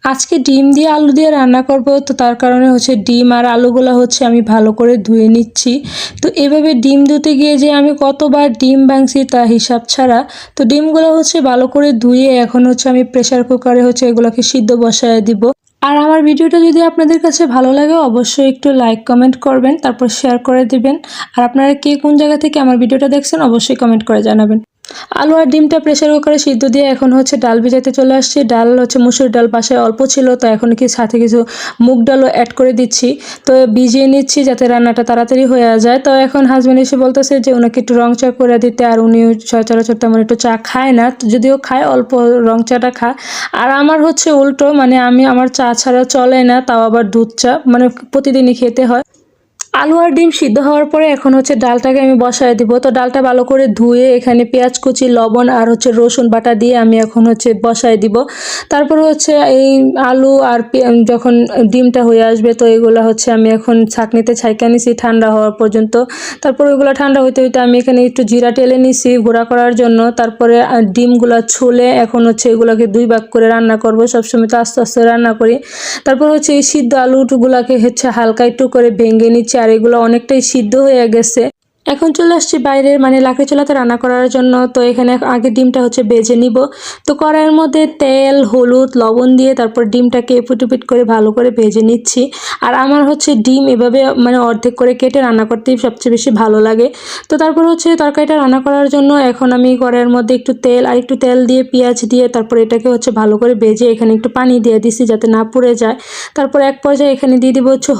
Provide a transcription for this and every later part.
আজকে ডিম দিয়ে আলু দিয়ে রান্না করব, তো তার কারণে হচ্ছে ডিম আর আলুগুলো হচ্ছে আমি ভালো করে ধুয়ে নিচ্ছি। তো এভাবে ডিম ধুতে গিয়ে যে আমি কতবার ডিম ভাঙছি তা হিসাব ছাড়া। তো ডিমগুলো হচ্ছে ভালো করে ধুয়ে এখন হচ্ছে আমি প্রেসার কুকারে হচ্ছে এগুলোকে সিদ্ধ বসায় দিব। আর আমার ভিডিওটা যদি আপনাদের কাছে ভালো লাগে অবশ্যই একটু লাইক কমেন্ট করবেন, তারপর শেয়ার করে দিবেন। আর আপনারা কে কোন জায়গা থেকে আমার ভিডিওটা দেখছেন অবশ্যই কমেন্ট করে জানাবেন। আলু আর ডিমটা প্রেসার কুকারে সিদ্ধ দিয়ে এখন হচ্ছে ডাল ভিজাতে চলে আসছি। ডাল হচ্ছে মুসুর ডাল বাসায় অল্প ছিল, তো এখন কি সাথে কিছু মুগ ডালও অ্যাড করে দিচ্ছি। তো ভিজিয়ে নিচ্ছি যাতে রান্নাটা তাড়াতাড়ি হয়ে যায়। তো এখন হাজব্যান্ড এসে বলতেছে যে ওনাকে একটু রং চা করে দিতে, আর উনি সচরাচর তেমন একটু চা খায় না, যদিও খায় অল্প রং চাটা খায়। আর আমার হচ্ছে উল্টো, মানে আমার চা ছাড়া চলে না, তাও আবার দুধ চা মানে প্রতিদিনই খেতে হয়। আলু আর ডিম সিদ্ধ হওয়ার পরে এখন হচ্ছে ডালটাকে আমি বসায় দিব। তো ডালটা ভালো করে ধুয়ে এখানে পেঁয়াজ কুচি, লবণ আর হচ্ছে রসুন বাটা দিয়ে আমি এখন হচ্ছে বসায় দিব। তারপর হচ্ছে এই আলু আর যখন ডিমটা হয়ে আসবে তো এগুলো হচ্ছে আমি এখন ছাঁকনিতে ছাইকা নিছি ঠান্ডা হওয়ার পর্যন্ত। তারপর ওইগুলো ঠান্ডা হইতে হইতে আমি এখানে একটু জিরা টেলে নিছি গুঁড়া করার জন্য। তারপরে ডিমগুলো ছুলে এখন হচ্ছে এগুলোকে 2 ভাগ করে রান্না করব, সবসময় তো আস্তে আস্তে রান্না করি। তারপর হচ্ছে এই সিদ্ধ আলুগুলাকে হচ্ছে হালকা একটু করে ভেঙে নিচ্ছি, আর এগুলো অনেকটাই সিদ্ধ হয়ে গেছে। এখন চলে আসছি বাইরের মানে লাকড়ি চুলাতে রান্না করার জন্য। তো এখানে আগে ডিমটা হচ্ছে ভেজে নিব। তো কড়াইয়ের মধ্যে তেল, হলুদ, লবণ দিয়ে তারপর ডিমটাকে এপিট করে ভালো করে ভেজে নিচ্ছি। আর আমার হচ্ছে ডিম এভাবে মানে অর্ধেক করে কেটে রান্না করতেই সবচেয়ে বেশি ভালো লাগে। তো তারপর হচ্ছে তরকারিটা রান্না করার জন্য এখন আমি কড়াইয়ের মধ্যে একটু তেল দিয়ে পেঁয়াজ দিয়ে তারপর এটাকে হচ্ছে ভালো করে ভেজে এখানে একটু পানি দিয়ে দিছি যাতে না পুড়ে যায়। তারপর এক পর্যায়ে এখানে দিয়ে দিব হচ্ছে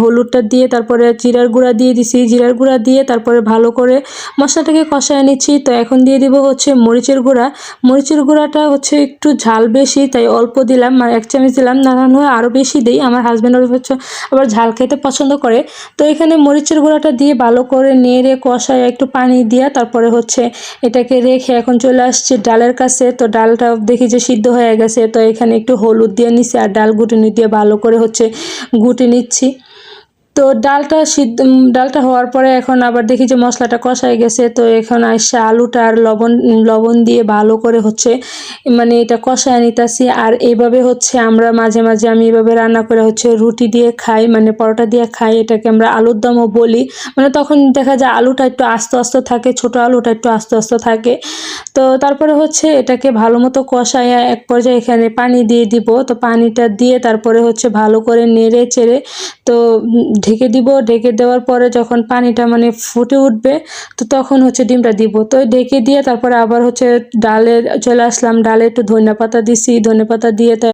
হলুদটা দিয়ে তারপরে জিরার গুঁড়া দিয়ে দিছি। জিরার গুঁড়া দিয়ে তারপরে ভালো করে মশলাটাকে কষায় নিচ্ছি। তো এখন দিয়ে দিব হচ্ছে মরিচের গুঁড়া। মরিচের গুঁড়াটা হচ্ছে একটু ঝাল বেশি তাই অল্প দিলাম, আর 1 চামচ দিলাম, নানান হয়ে আরও বেশি দিই। আমার হাজব্যান্ড হচ্ছে আবার ঝাল খেতে পছন্দ করে। তো এখানে মরিচের গুঁড়াটা দিয়ে ভালো করে নেড়ে কষায় একটু পানি দিয়ে তারপরে হচ্ছে এটাকে রেখে এখন চলে আসছে ডালের কাছে। তো ডালটা দেখি যে সিদ্ধ হয়ে গেছে, তো এখানে একটু হলুদ দিয়ে নিচ্ছি আর ডাল ঘুটনি দিয়ে ভালো করে হচ্ছে ঘুটে নিচ্ছি। তো ডালটা হওয়ার পরে এখন আবার দেখি যে মশলাটা কষায় গেছে। তো এখন আসছে আলুটা আর লবণ দিয়ে ভালো করে হচ্ছে মানে এটা কষায় নিতেছি। আর এইভাবে হচ্ছে আমরা মাঝে মাঝে আমি এভাবে রান্না করে হচ্ছে রুটি দিয়ে খাই, মানে পরোটা দিয়ে খাই। এটাকে আমরা আলুর দমও বলি। মানে তখন দেখা যায় আলুটা একটু আস্তে আস্তে থাকে, ছোট আলুটা একটু আস্তে আস্তে থাকে। তো তারপরে হচ্ছে এটাকে ভালো মতো কষায় এক পর্যায়ে এখানে পানি দিয়ে দিব। তো পানিটা দিয়ে তারপরে হচ্ছে ভালো করে নেড়ে চেড়ে তো ঢেকে দিব। ঢেকে দেওয়ার পরে যখন পানিটা মানে ফুটে উঠবে তো তখন হচ্ছে ডিমটা দিব। তো ঢেকে দিয়ে তারপরে আবার হচ্ছে ডালে চলে আসলাম। ডালে একটু ধনেপাতা দিছি, ধনেপাতা দিয়ে